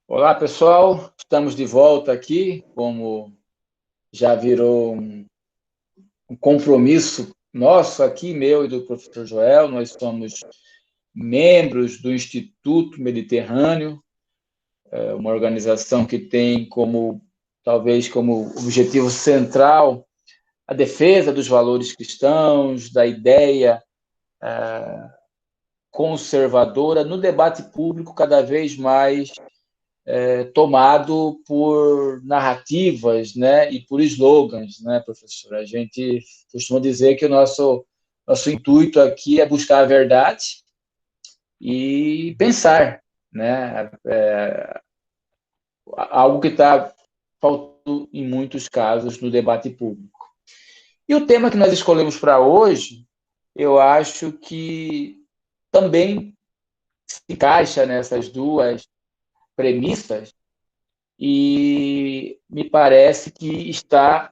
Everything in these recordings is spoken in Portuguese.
Olá, pessoal. Estamos de volta aqui, como já virou um compromisso nosso aqui, meu e do professor Joel. Nós somos membros do Instituto Mediterrâneo, uma organização que tem talvez como objetivo central, a defesa dos valores cristãos, da ideia conservadora no debate público cada vez mais tomado por narrativas, né, e por slogans, né, professor? A gente costuma dizer que o nosso intuito aqui é buscar a verdade e pensar, né, algo que está faltando em muitos casos no debate público. E o tema que nós escolhemos para hoje, eu acho que também se encaixa nessas duas premissas e me parece que está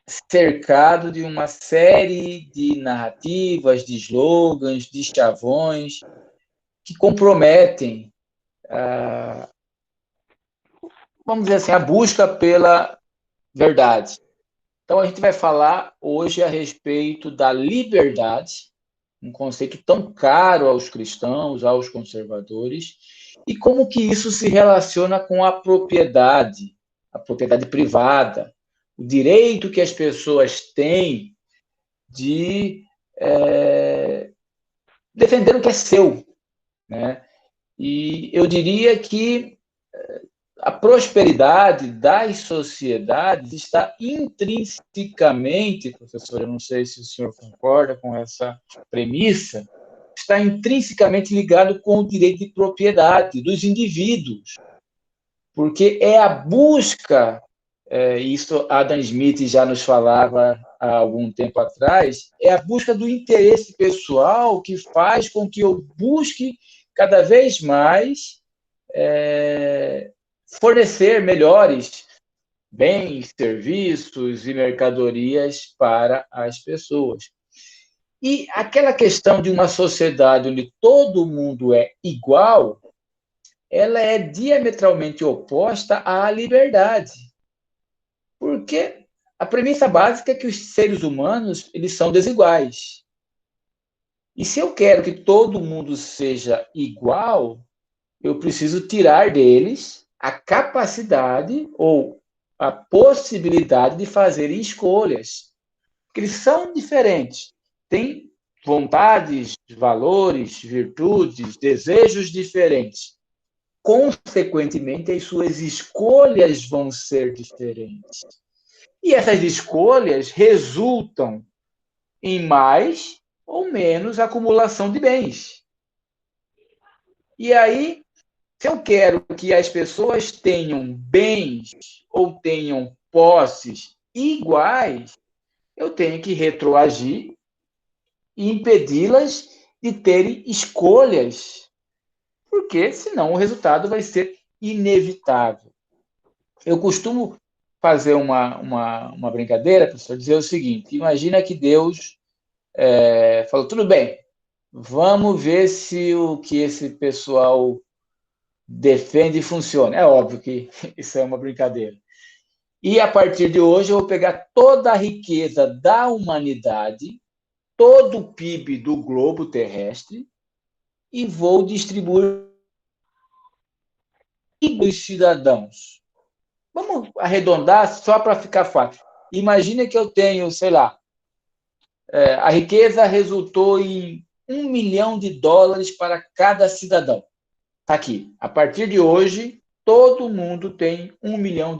cercado de uma série de narrativas, de slogans, de chavões que comprometem, vamos dizer assim, a busca pela verdade. Então, a gente vai falar hoje a respeito da liberdade, um conceito tão caro aos cristãos, aos conservadores, e como que isso se relaciona com a propriedade privada, o direito que as pessoas têm de defender o que é seu, né? E eu diria que a prosperidade das sociedades está intrinsecamente, professor, eu não sei se o senhor concorda com essa premissa, está intrinsecamente ligado com o direito de propriedade dos indivíduos, porque é a busca, isso Adam Smith já nos falava há algum tempo atrás, é a busca do interesse pessoal que faz com que eu busque cada vez mais fornecer melhores bens, serviços e mercadorias para as pessoas. E aquela questão de uma sociedade onde todo mundo é igual, ela é diametralmente oposta à liberdade. Porque a premissa básica é que os seres humanos eles são desiguais. E se eu quero que todo mundo seja igual, eu preciso tirar deles a capacidade ou a possibilidade de fazerem escolhas. Porque eles são diferentes, têm vontades, valores, virtudes, desejos diferentes. Consequentemente, as suas escolhas vão ser diferentes. E essas escolhas resultam em mais ou menos acumulação de bens. E aí, se eu quero que as pessoas tenham bens ou tenham posses iguais, eu tenho que retroagir e impedi-las de terem escolhas, porque senão o resultado vai ser inevitável. Eu costumo fazer uma brincadeira, professor, dizer o seguinte: imagina que Deus falou, tudo bem, vamos ver se o que esse pessoal defende funciona. É óbvio que isso é uma brincadeira. E a partir de hoje eu vou pegar toda a riqueza da humanidade, todo o PIB do globo terrestre e vou distribuir dos cidadãos. Vamos arredondar só para ficar fácil. Imagina que eu tenho, sei lá, a riqueza resultou em US$ 1 milhão para cada cidadão. Está aqui. A partir de hoje, todo mundo tem US$ 1 milhão.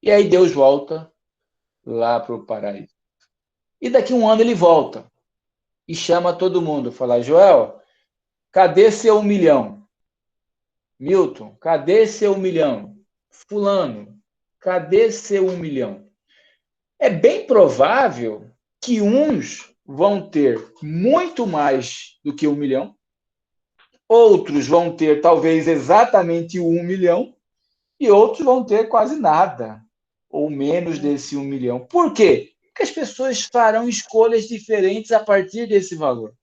E aí Deus volta lá para o paraíso. E daqui a um ano ele volta e chama todo mundo. Fala, Joel, cadê seu 1 milhão? Milton, cadê seu 1 milhão? Fulano, cadê seu 1 milhão? É bem provável que uns vão ter muito mais do que 1 milhão, outros vão ter talvez exatamente 1 milhão, e outros vão ter quase nada, ou menos desse 1 milhão. Por quê? Porque as pessoas farão escolhas diferentes a partir desse valor.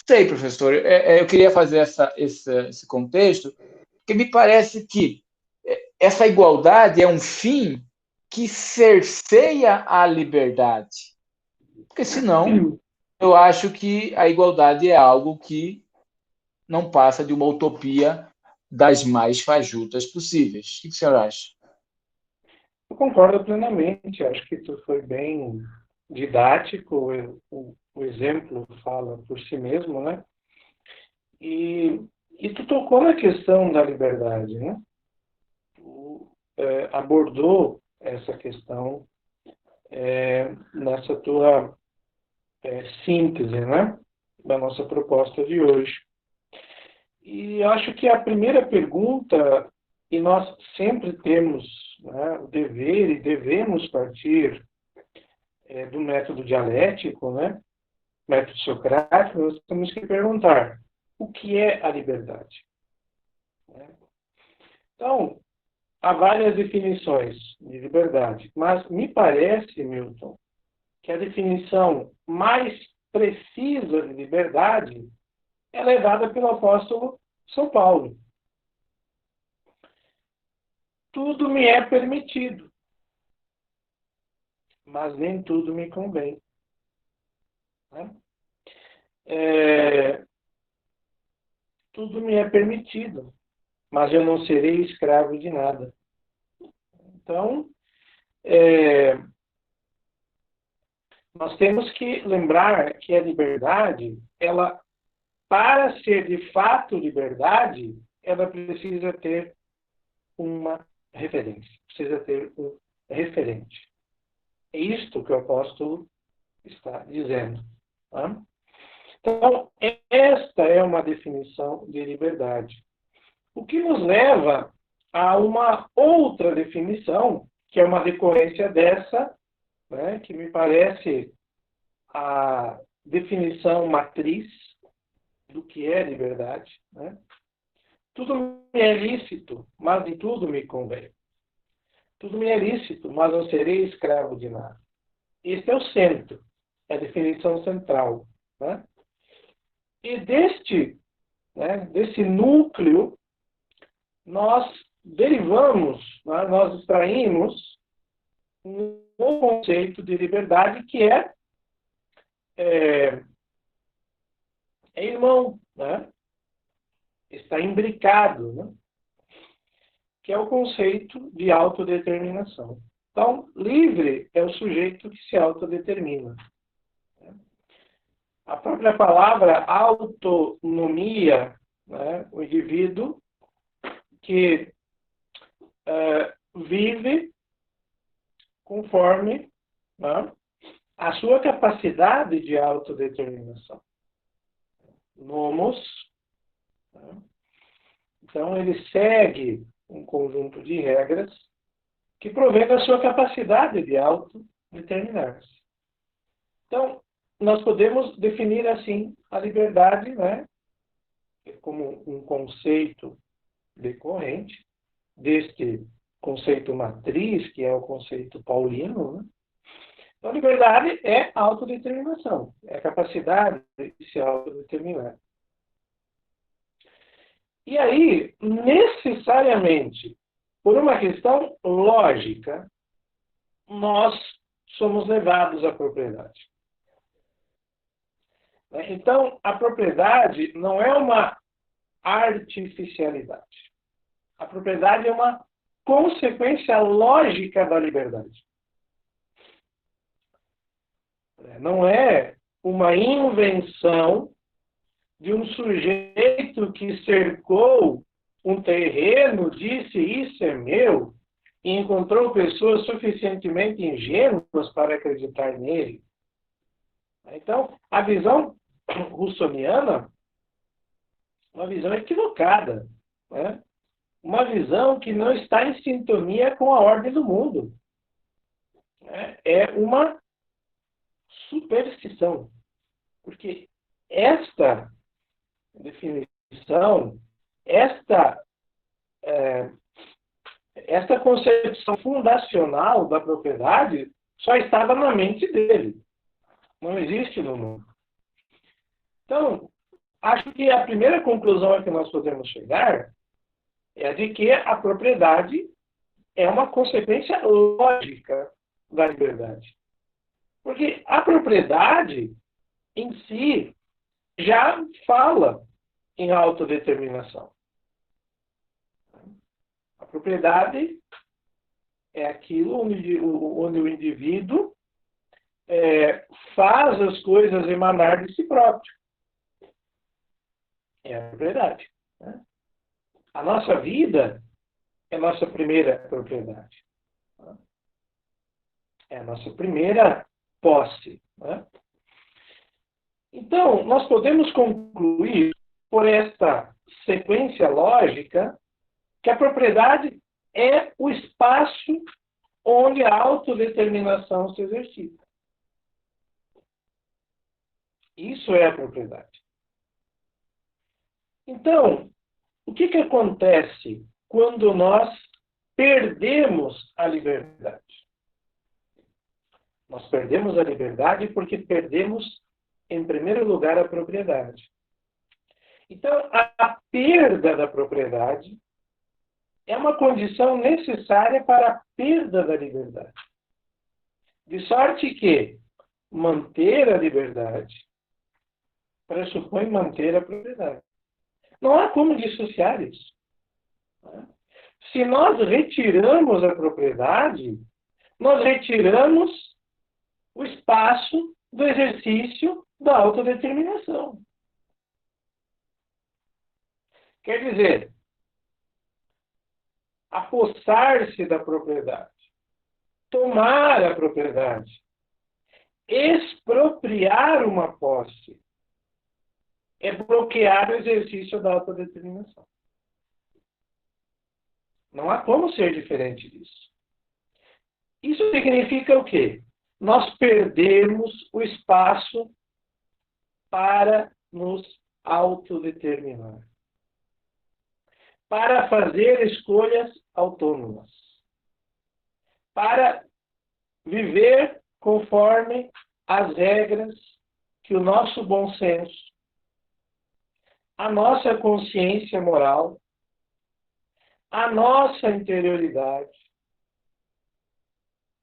sei, professor. Eu queria fazer esse contexto, porque me parece que essa igualdade é um fim que cerceia a liberdade. Porque, senão, eu acho que a igualdade é algo que não passa de uma utopia das mais fajutas possíveis. O que o senhor acha? Eu concordo plenamente, acho que tu foi bem didático, o exemplo fala por si mesmo, né? E, e tu tocou na questão da liberdade, né? Tu abordou essa questão nessa tua síntese, né? Da nossa proposta de hoje. E acho que a primeira pergunta, e nós sempre temos, né, o dever e devemos partir do método dialético, né, método socrático, nós temos que perguntar: o que é a liberdade? Então, há várias definições de liberdade, mas me parece, Milton, que a definição mais precisa de liberdade é levada pelo apóstolo São Paulo. Tudo me é permitido, mas nem tudo me convém. Né? Tudo me é permitido, mas eu não serei escravo de nada. Então, nós temos que lembrar que a liberdade, ela, para ser de fato liberdade, ela precisa ter uma referência, precisa ter um referente. É isto que o apóstolo está dizendo. Tá? Então, esta é uma definição de liberdade. O que nos leva a uma outra definição, que é uma decorrência dessa, né, que me parece a definição matriz do que é liberdade. Né? Tudo me é lícito, mas de tudo me convém. Tudo me é lícito, mas não serei escravo de nada. Este é o centro, é a definição central. Né? E desse núcleo, nós derivamos, né, nós extraímos um conceito de liberdade que é irmão, né? Está imbricado, né? Que é o conceito de autodeterminação. Então, livre é o sujeito que se autodetermina. A própria palavra autonomia, né? O indivíduo que vive conforme, né, a sua capacidade de autodeterminação. Nomos. Né? Então, ele segue um conjunto de regras que provém da sua capacidade de autodeterminar-se. Então, nós podemos definir assim a liberdade, né, como um conceito decorrente deste conceito matriz, que é o conceito paulino. Né? Então, liberdade é autodeterminação, é a capacidade de se autodeterminar. E aí, necessariamente, por uma questão lógica, nós somos levados à propriedade. Então, a propriedade não é uma artificialidade. A propriedade é uma consequência lógica da liberdade. Não é uma invenção de um sujeito que cercou um terreno, disse isso é meu, e encontrou pessoas suficientemente ingênuas para acreditar nele. Então, a visão russoniana é uma visão equivocada, né? Uma visão que não está em sintonia com a ordem do mundo. É uma superstição, porque esta definição, esta concepção fundacional da propriedade só estava na mente dele. Não existe no mundo. Então, acho que a primeira conclusão a que nós podemos chegar é a de que a propriedade é uma consequência lógica da liberdade. Porque a propriedade, em si, já fala em autodeterminação. A propriedade é aquilo onde o indivíduo faz as coisas emanar de si próprio. É a propriedade. Né? A nossa vida é a nossa primeira propriedade. É a nossa primeira posse. Né? Então, nós podemos concluir, por esta sequência lógica, que a propriedade é o espaço onde a autodeterminação se exercita. Isso é a propriedade. Então, o que acontece quando nós perdemos a liberdade? Nós perdemos a liberdade porque perdemos, em primeiro lugar, a propriedade. Então, a perda da propriedade é uma condição necessária para a perda da liberdade. De sorte que manter a liberdade pressupõe manter a propriedade. Não há como dissociar isso. Se nós retiramos a propriedade, nós retiramos o espaço do exercício da autodeterminação. Quer dizer, apossar-se da propriedade, tomar a propriedade, expropriar uma posse, é bloquear o exercício da autodeterminação. Não há como ser diferente disso. Isso significa o quê? Nós perdemos o espaço para nos autodeterminar, para fazer escolhas autônomas, para viver conforme as regras que o nosso bom senso, a nossa consciência moral, a nossa interioridade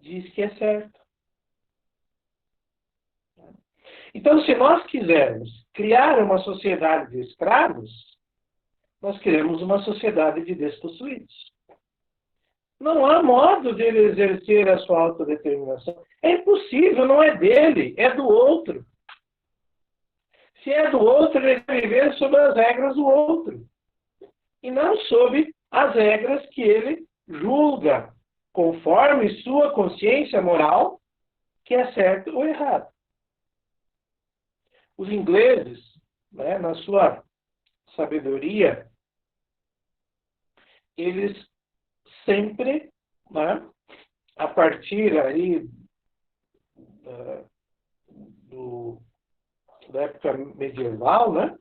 diz que é certo. Então, se nós quisermos criar uma sociedade de escravos, nós queremos uma sociedade de despossuídos. Não há modo dele exercer a sua autodeterminação. É impossível, não é dele, é do outro. Se é do outro, ele vai viver sob as regras do outro. E não sob as regras que ele julga, conforme sua consciência moral, que é certo ou errado. Os ingleses, né, na sua sabedoria, eles sempre, né, a partir aí da época medieval, né,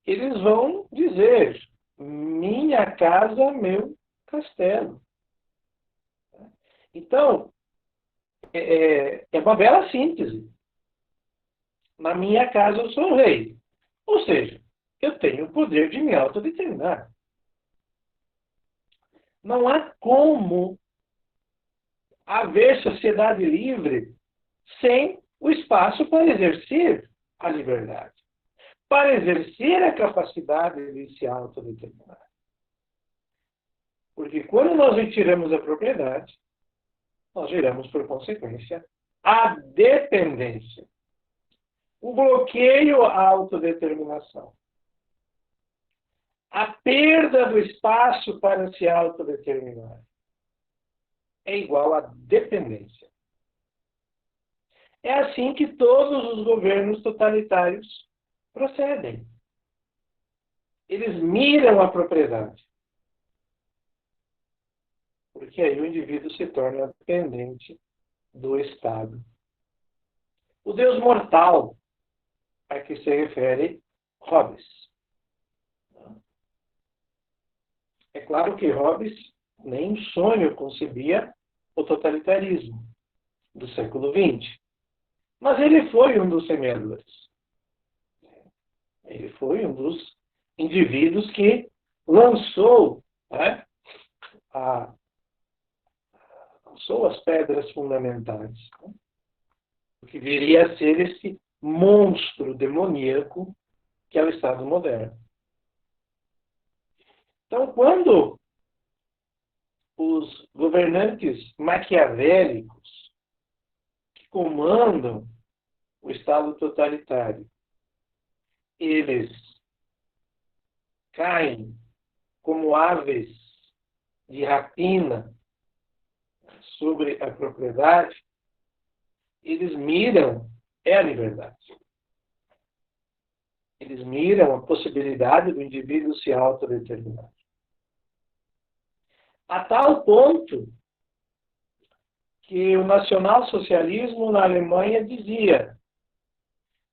eles vão dizer: minha casa, meu castelo. Então, é uma bela síntese. Na minha casa eu sou rei. Ou seja, eu tenho o poder de me autodeterminar. Não há como haver sociedade livre sem o espaço para exercer a liberdade, para exercer a capacidade de se autodeterminar. Porque quando nós retiramos a propriedade, nós geramos, por consequência, a dependência, o bloqueio à autodeterminação, a perda do espaço para se autodeterminar é igual à dependência. É assim que todos os governos totalitários procedem. Eles miram a propriedade. Porque aí o indivíduo se torna dependente do Estado. O Deus mortal a que se refere Hobbes. É claro que Hobbes nem em sonho concebia o totalitarismo do século XX. Mas ele foi um dos semeadores. Ele foi um dos indivíduos que lançou, né, lançou as pedras fundamentais, né, o que viria a ser esse monstro demoníaco que é o Estado moderno. Então, quando os governantes maquiavélicos que comandam o Estado totalitário, eles caem como aves de rapina sobre a propriedade, eles miram a liberdade. Eles miram a possibilidade do indivíduo se autodeterminar. A tal ponto que o nacionalsocialismo na Alemanha dizia: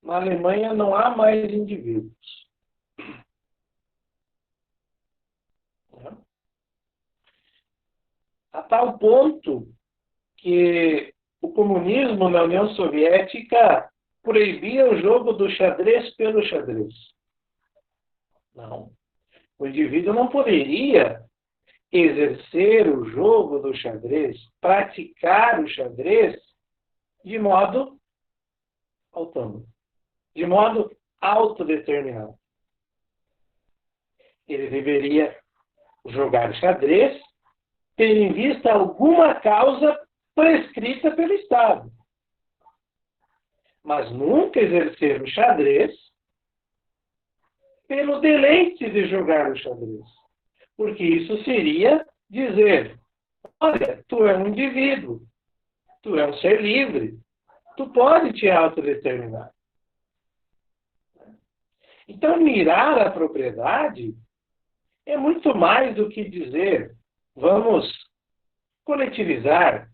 na Alemanha não há mais indivíduos. A tal ponto que o comunismo na União Soviética proibia o jogo do xadrez pelo xadrez. Não. O indivíduo não poderia exercer o jogo do xadrez, praticar o xadrez de modo autônomo, de modo autodeterminado. Ele deveria jogar xadrez tendo em vista alguma causa prescrita pelo Estado. Mas nunca exercer o xadrez pelo deleite de jogar o xadrez. Porque isso seria dizer: olha, tu é um indivíduo, tu é um ser livre, tu pode te autodeterminar. Então, mirar a propriedade é muito mais do que dizer: vamos coletivizar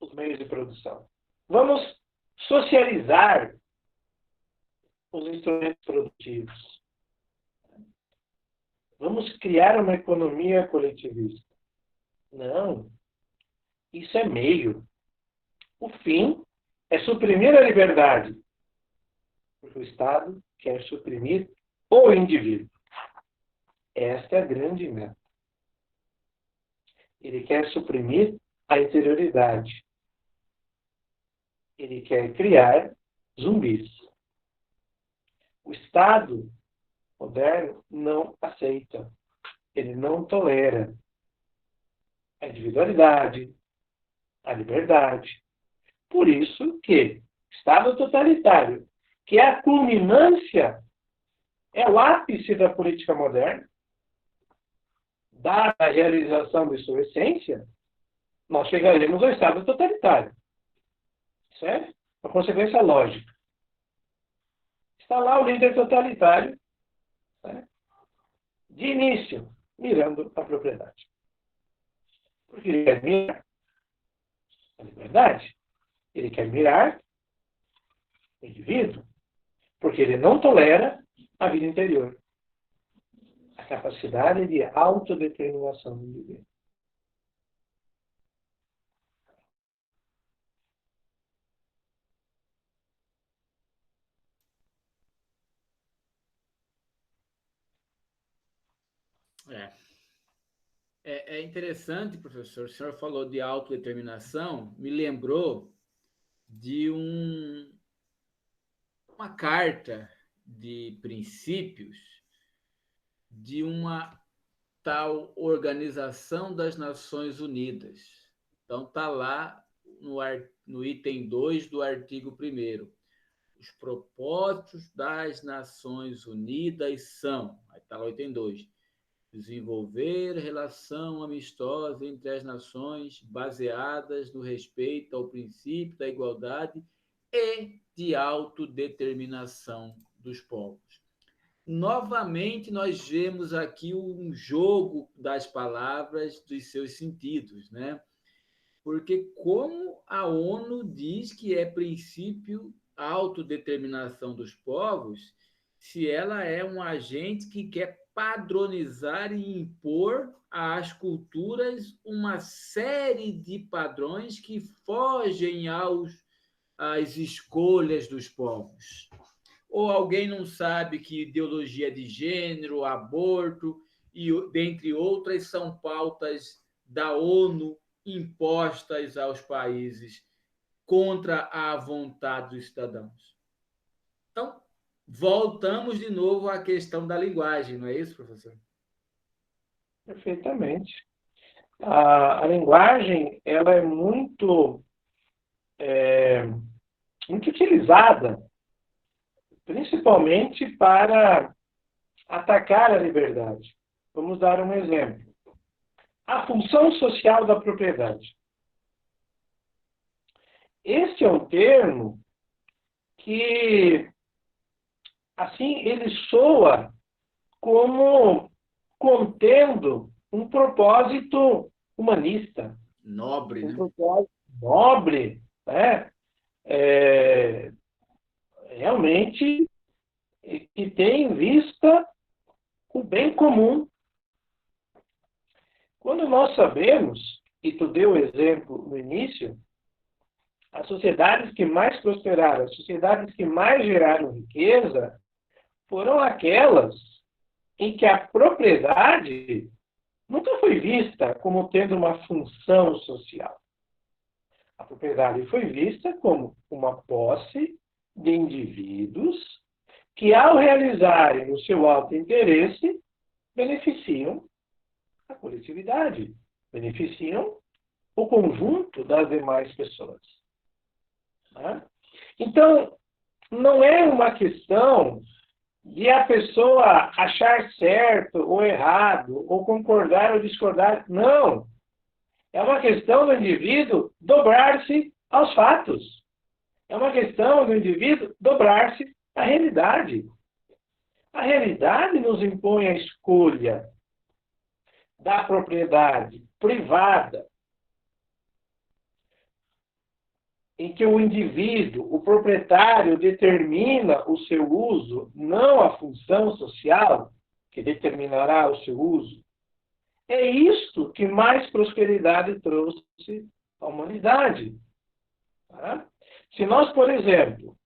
os meios de produção. Vamos socializar os instrumentos produtivos. Vamos criar uma economia coletivista. Não. Isso é meio. O fim é suprimir a liberdade. Porque o Estado quer suprimir o indivíduo. Esta é a grande meta. Ele quer suprimir a interioridade. Ele quer criar zumbis. O Estado moderno não aceita. Ele não tolera a individualidade, a liberdade. Por isso que Estado totalitário, que é a culminância, é o ápice da política moderna, dada a realização de sua essência, nós chegaremos ao Estado totalitário. Certo? Uma consequência lógica. Está lá o líder totalitário, né, de início, mirando a propriedade. Porque ele quer mirar a liberdade. Ele quer mirar o indivíduo. Porque ele não tolera a vida interior. A capacidade de autodeterminação do indivíduo. É interessante, professor, o senhor falou de autodeterminação, me lembrou de uma carta de princípios de uma tal Organização das Nações Unidas. Então, está lá no item 2 do artigo 1º. Os propósitos das Nações Unidas são, aí está lá o item 2, desenvolver relação amistosa entre as nações baseadas no respeito ao princípio da igualdade e de autodeterminação dos povos. Novamente, nós vemos aqui um jogo das palavras, dos seus sentidos, né? Porque como a ONU diz que é princípio a autodeterminação dos povos, se ela é um agente que quer padronizar e impor às culturas uma série de padrões que fogem às escolhas dos povos. ou alguém não sabe que ideologia de gênero, aborto, e dentre outras, são pautas da ONU impostas aos países contra a vontade dos cidadãos. Então, voltamos de novo à questão da linguagem, não é isso, professor? Perfeitamente. A linguagem ela é muito utilizada, principalmente para atacar a liberdade. Vamos dar um exemplo. A função social da propriedade. Este é um termo que, assim, ele soa como contendo um propósito humanista. Nobre, né? Propósito nobre, né? Realmente que tem em vista o bem comum. Quando nós sabemos, e tu deu o exemplo no início, as sociedades que mais prosperaram, as sociedades que mais geraram riqueza, foram aquelas em que a propriedade nunca foi vista como tendo uma função social. A propriedade foi vista como uma posse de indivíduos que, ao realizarem o seu alto interesse, beneficiam a coletividade, beneficiam o conjunto das demais pessoas. Né? Então, não é uma questão de a pessoa achar certo ou errado, ou concordar ou discordar. Não. É uma questão do indivíduo dobrar-se aos fatos. É uma questão do indivíduo dobrar-se à realidade. A realidade nos impõe a escolha da propriedade privada, em que o indivíduo, o proprietário, determina o seu uso, não a função social, que determinará o seu uso. É isto que mais prosperidade trouxe à humanidade. Tá? Se nós, por exemplo,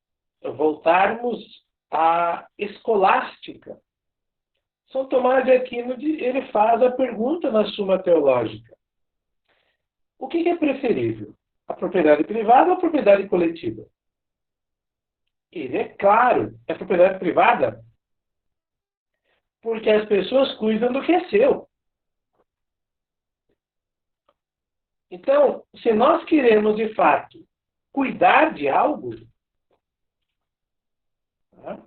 voltarmos à escolástica, São Tomás de Aquino ele faz a pergunta na Suma Teológica: o que é preferível? A propriedade privada ou a propriedade coletiva? Ele é claro, é a propriedade privada, porque as pessoas cuidam do que é seu. Então, se nós queremos, de fato, cuidar de algo, tá?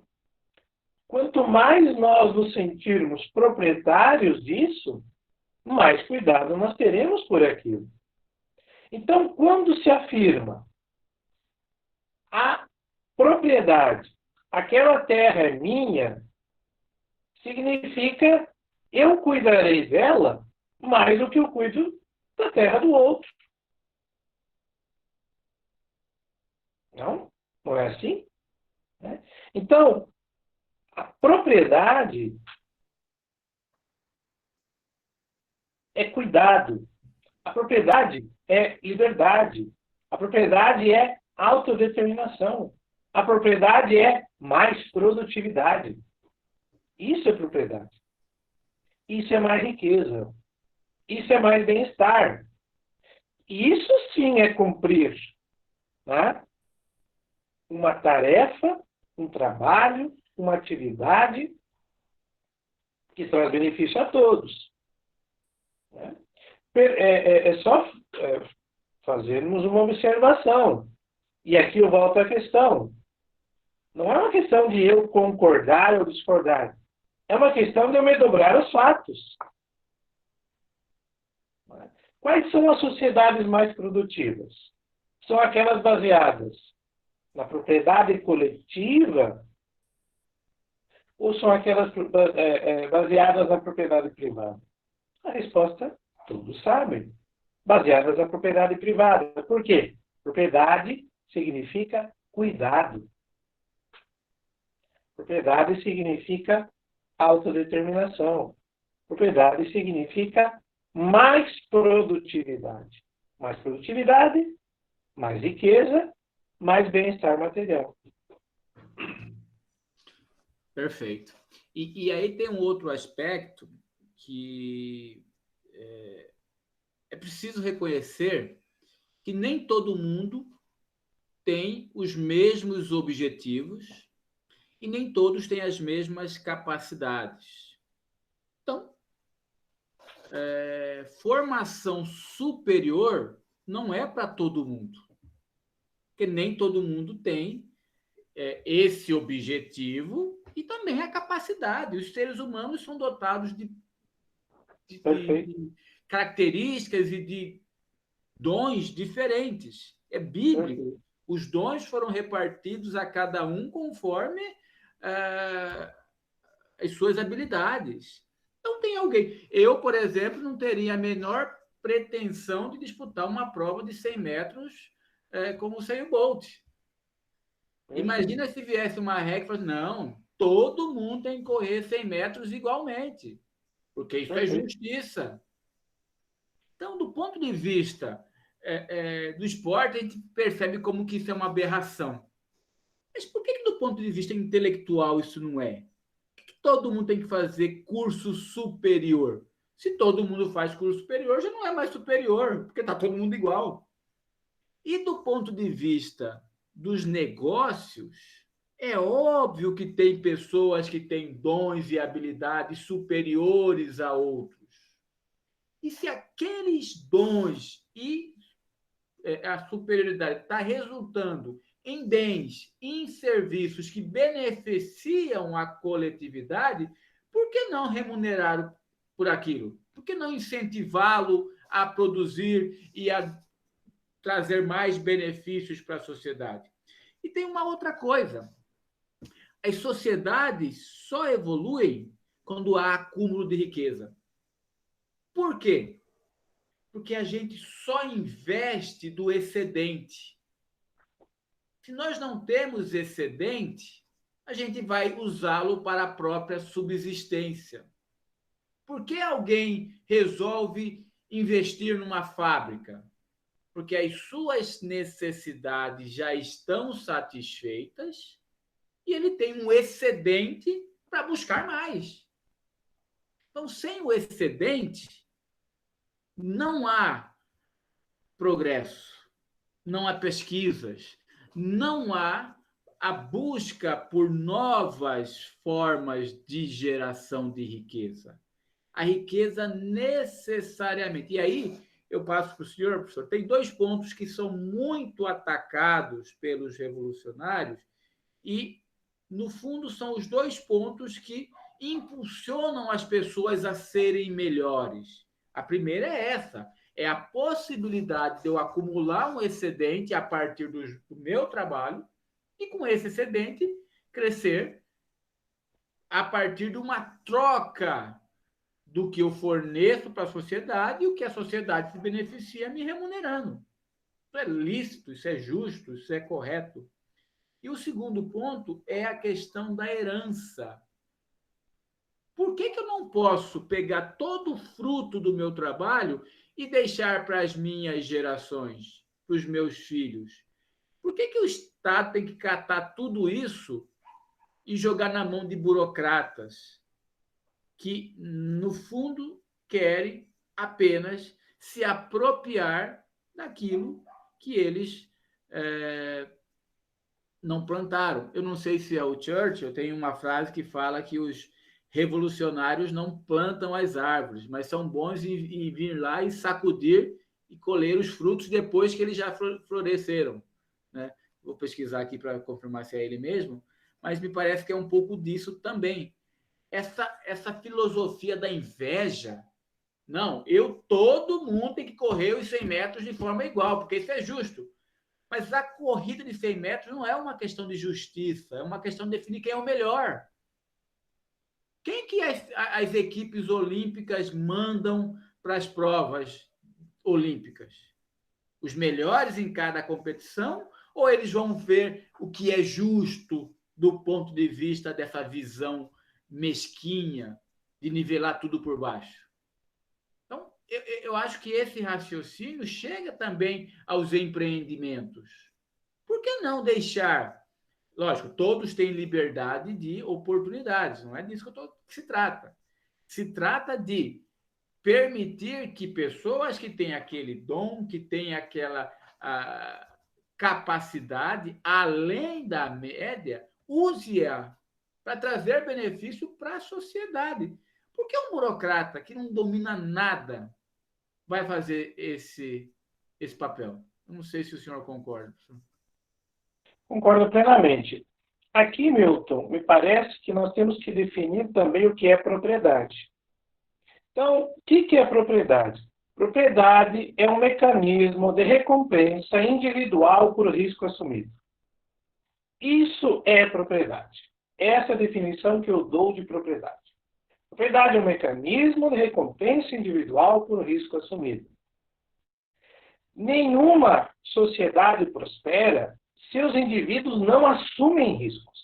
Quanto mais nós nos sentirmos proprietários disso, mais cuidado nós teremos por aquilo. Então, quando se afirma a propriedade, aquela terra é minha, significa eu cuidarei dela mais do que eu cuido da terra do outro. Não? Não é assim? Né? Então, a propriedade é cuidado. A propriedade é liberdade. A propriedade é autodeterminação. A propriedade é mais produtividade. Isso é propriedade. Isso é mais riqueza. Isso é mais bem-estar. Isso sim é cumprir, né? Uma tarefa, um trabalho, uma atividade que traz benefício a todos. Né? É só fazermos uma observação. E aqui eu volto à questão. Não é uma questão de eu concordar ou discordar. É uma questão de eu me dobrar aos fatos. Quais são as sociedades mais produtivas? São aquelas baseadas na propriedade coletiva ou são aquelas baseadas na propriedade privada? A resposta, todos sabem. Baseadas na propriedade privada. Por quê? Propriedade significa cuidado. Propriedade significa autodeterminação. Propriedade significa mais produtividade. Mais produtividade, mais riqueza, mais bem-estar material. Perfeito. E aí tem um outro aspecto que é preciso reconhecer que nem todo mundo tem os mesmos objetivos e nem todos têm as mesmas capacidades. Então, formação superior não é para todo mundo, porque nem todo mundo tem esse objetivo e também a capacidade. Os seres humanos são dotados Perfeito, de características e de dons diferentes. É bíblico. perfeito, Os dons foram repartidos a cada um conforme ah, as suas habilidades. Então, tem alguém. Eu, por exemplo, não teria a menor pretensão de disputar uma prova de 100 metros como o Usain Bolt. perfeito, Imagina se viesse uma regra e falasse, não, todo mundo tem que correr 100 metros igualmente, porque isso é perfeito. justiça. Então, do ponto de vista do esporte, a gente percebe como que isso é uma aberração. Mas por que do ponto de vista intelectual, isso não é? Por que todo mundo tem que fazer curso superior? Se todo mundo faz curso superior, já não é mais superior, porque está todo mundo igual. E do ponto de vista dos negócios, é óbvio que tem pessoas que têm dons e habilidades superiores a outros. E se aqueles dons e a superioridade está resultando em bens, em serviços que beneficiam a coletividade, por que não remunerá-lo por aquilo? Por que não incentivá-lo a produzir e a trazer mais benefícios para a sociedade? E tem uma outra coisa: as sociedades só evoluem quando há acúmulo de riqueza. Por quê? Porque a gente só investe do excedente. Se nós não temos excedente, a gente vai usá-lo para a própria subsistência. Por que alguém resolve investir numa fábrica? Porque as suas necessidades já estão satisfeitas e ele tem um excedente para buscar mais. Então, sem o excedente, não há progresso, não há pesquisas, não há a busca por novas formas de geração de riqueza. A riqueza necessariamente. E aí, eu passo para o senhor, professor, tem dois pontos que são muito atacados pelos revolucionários e, no fundo, são os dois pontos que impulsionam as pessoas a serem melhores. A primeira é essa: é a possibilidade de eu acumular um excedente a partir do meu trabalho e, com esse excedente, crescer a partir de uma troca do que eu forneço para a sociedade e o que a sociedade se beneficia me remunerando. Isso é lícito, isso é justo, isso é correto. E o segundo ponto é a questão da herança. Por que eu não posso pegar todo o fruto do meu trabalho e deixar para as minhas gerações, para os meus filhos? Por que o Estado tem que catar tudo isso e jogar na mão de burocratas que, no fundo, querem apenas se apropriar daquilo que eles não plantaram? Eu não sei se é o Churchill, tem uma frase que fala que os revolucionários não plantam as árvores, mas são bons em vir lá e sacudir e colher os frutos depois que eles já floresceram, né? Vou pesquisar aqui para confirmar se é ele mesmo, mas me parece que é um pouco disso também. Essa filosofia da inveja. Não, todo mundo tem que correr os 100 metros de forma igual, porque isso é justo. Mas a corrida de 100 metros não é uma questão de justiça, é uma questão de definir quem é o melhor. Quem que as equipes olímpicas mandam para as provas olímpicas? Os melhores em cada competição? Ou eles vão ver o que é justo do ponto de vista dessa visão mesquinha de nivelar tudo por baixo? Então, eu acho que esse raciocínio chega também aos empreendimentos. Por que não deixar lógico, todos têm liberdade de oportunidades, não é disso que se trata. Se trata de permitir que pessoas que têm aquele dom, que têm aquela capacidade, além da média, use-a para trazer benefício para a sociedade. Por que um burocrata que não domina nada vai fazer esse papel? Eu não sei se o senhor concorda. Concordo plenamente. Aqui, Milton, me parece que nós temos que definir também o que é propriedade. Então, o que é propriedade? Propriedade é um mecanismo de recompensa individual por risco assumido. Isso é propriedade. Essa é a definição que eu dou de propriedade. Propriedade é um mecanismo de recompensa individual por risco assumido. Nenhuma sociedade prospera se os indivíduos não assumem riscos.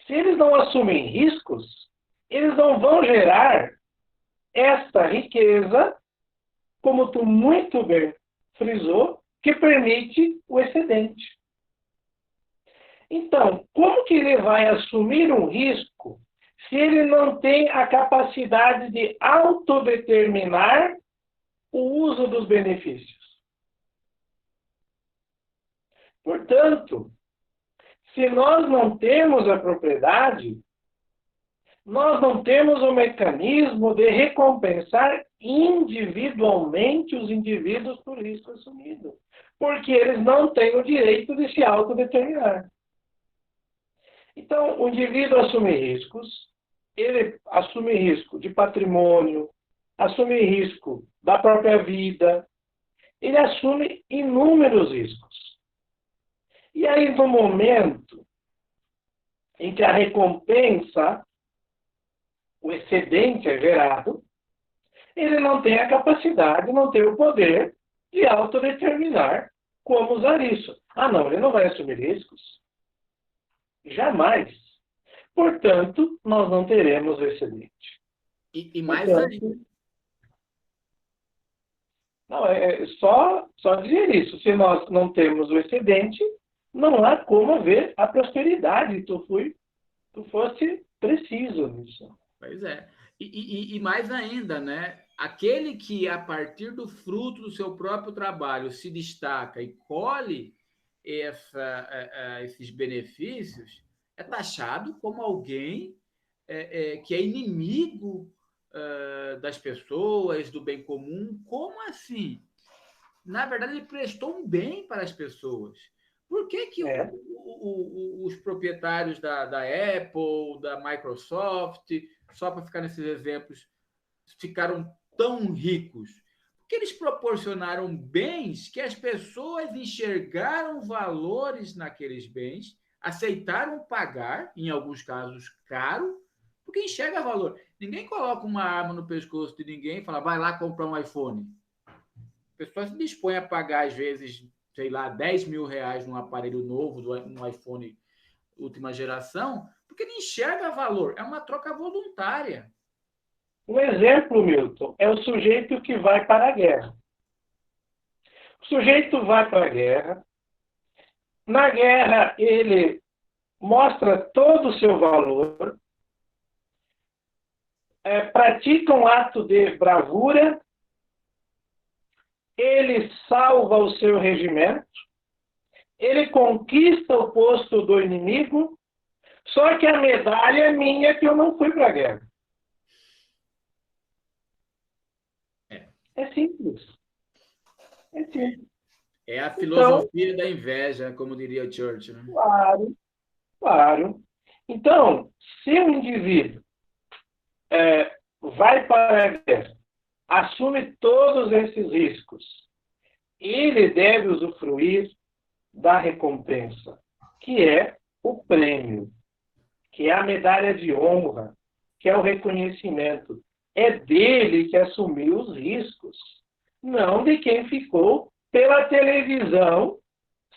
Se eles não assumem riscos, eles não vão gerar esta riqueza, como tu muito bem frisou, que permite o excedente. Então, como que ele vai assumir um risco se ele não tem a capacidade de autodeterminar o uso dos benefícios? Portanto, se nós não temos a propriedade, nós não temos o mecanismo de recompensar individualmente os indivíduos por risco assumido, porque eles não têm o direito de se autodeterminar. Então, o indivíduo assume riscos, ele assume risco de patrimônio, assume risco da própria vida, ele assume inúmeros riscos. E aí, no momento em que a recompensa, o excedente é gerado, ele não tem a capacidade, não tem o poder de autodeterminar como usar isso. Ah, não, ele não vai assumir riscos. Jamais. Portanto, nós não teremos o excedente. E mais ainda. Não, é só dizer isso. Se nós não temos o excedente, não há como haver a prosperidade. Tu fosse preciso nisso. Pois é. E mais ainda, né? Aquele que, a partir do fruto do seu próprio trabalho, se destaca e colhe esses benefícios, é taxado como alguém que é inimigo das pessoas, do bem comum. Como assim? Na verdade, ele prestou um bem para as pessoas. Por que os proprietários da Apple, da Microsoft, só para ficar nesses exemplos, ficaram tão ricos? Porque eles proporcionaram bens que as pessoas enxergaram valores naqueles bens, aceitaram pagar, em alguns casos caro, porque enxerga valor. Ninguém coloca uma arma no pescoço de ninguém e fala, vai lá comprar um iPhone. A pessoa se dispõe a pagar, às vezes, sei lá, 10 mil reais num aparelho novo, num iPhone última geração, porque ele enxerga valor. É uma troca voluntária. Um exemplo, Milton, é o sujeito que vai para a guerra. O sujeito vai para a guerra. Na guerra, ele mostra todo o seu valor, pratica um ato de bravura, ele salva o seu regimento, ele conquista o posto do inimigo, só que a medalha é minha que eu não fui para a guerra. É simples. É simples. É a filosofia da inveja, como diria o Churchill. Né? Claro, claro. Então, se o indivíduo vai para a guerra, assume todos esses riscos, ele deve usufruir da recompensa, que é o prêmio, que é a medalha de honra, que é o reconhecimento. É dele que assumiu os riscos, não de quem ficou pela televisão,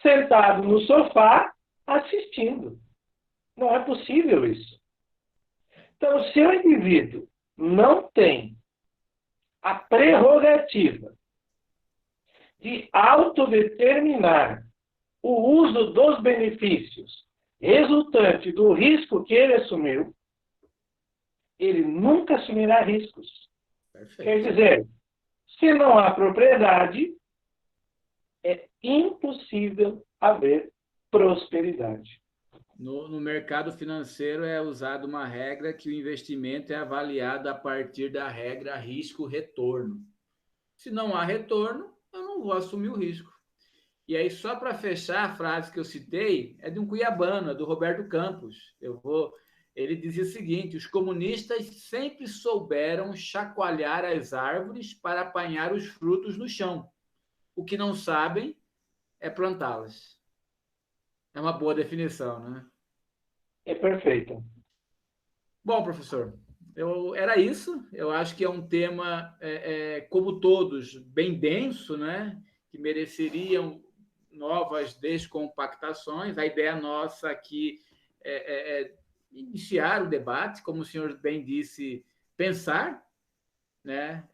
sentado no sofá, assistindo. Não é possível isso. Então, se o indivíduo não tem a prerrogativa de autodeterminar o uso dos benefícios resultante do risco que ele assumiu, ele nunca assumirá riscos. Perfeito. Quer dizer, se não há propriedade, é impossível haver prosperidade. No mercado financeiro é usada uma regra que o investimento é avaliado a partir da regra risco-retorno. Se não há retorno, eu não vou assumir o risco. E aí, só para fechar, a frase que eu citei é de um cuiabano, é do Roberto Campos. Ele dizia o seguinte: os comunistas sempre souberam chacoalhar as árvores para apanhar os frutos no chão. O que não sabem é plantá-las. É uma boa definição, né? É perfeito. Bom, professor, era isso. Eu acho que é um tema, como todos, bem denso, né? Que mereceriam novas descompactações. A ideia nossa aqui é iniciar o debate, como o senhor bem disse, pensar, né?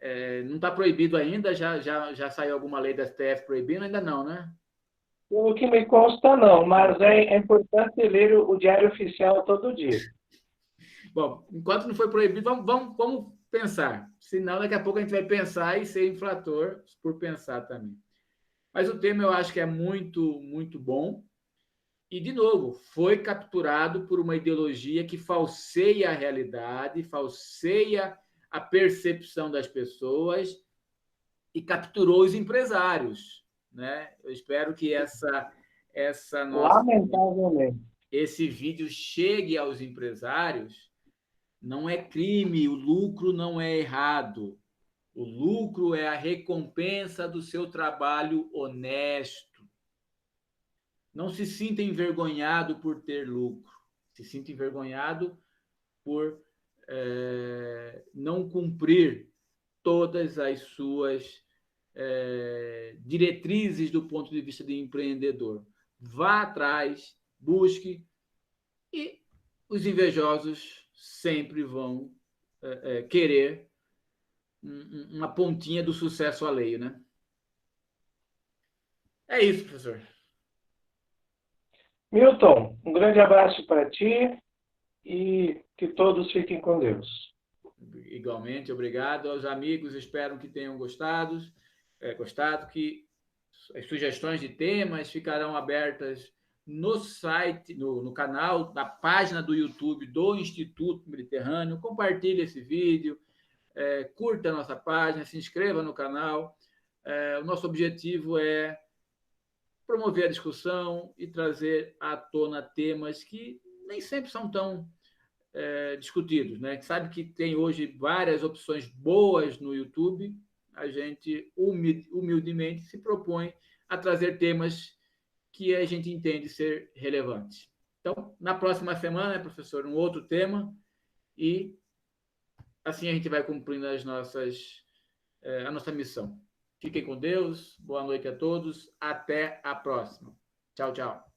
Não está proibido ainda, já saiu alguma lei da STF proibindo? Ainda não, né? Pelo que me consta, não, mas é importante ler o Diário Oficial todo dia. Bom, enquanto não foi proibido, vamos pensar. Senão, daqui a pouco a gente vai pensar e ser infrator por pensar também. Mas o tema eu acho que é muito, muito bom. E, de novo, foi capturado por uma ideologia que falseia a realidade, falseia a percepção das pessoas e capturou os empresários, né? Eu espero que Lamentavelmente. esse vídeo chegue aos empresários. Não é crime, o lucro não é errado. O lucro é a recompensa do seu trabalho honesto. Não se sinta envergonhado por ter lucro. Se sinta envergonhado por não cumprir todas as suas diretrizes do ponto de vista de empreendedor. Vá atrás, busque, e os invejosos sempre vão querer uma pontinha do sucesso alheio, né? É isso, professor. Milton, um grande abraço para ti e que todos fiquem com Deus. Igualmente, obrigado aos amigos, espero que tenham gostado, que as sugestões de temas ficarão abertas no site, no canal, na página do YouTube do Instituto Mediterrâneo. Compartilhe esse vídeo, curta a nossa página, se inscreva no canal. O nosso objetivo é promover a discussão e trazer à tona temas que nem sempre são tão discutidos, né? Sabe que tem hoje várias opções boas no YouTube. A gente humildemente se propõe a trazer temas que a gente entende ser relevantes. Então, na próxima semana, professor, um outro tema, e assim a gente vai cumprindo a nossa missão. Fiquem com Deus, boa noite a todos, até a próxima. Tchau, tchau.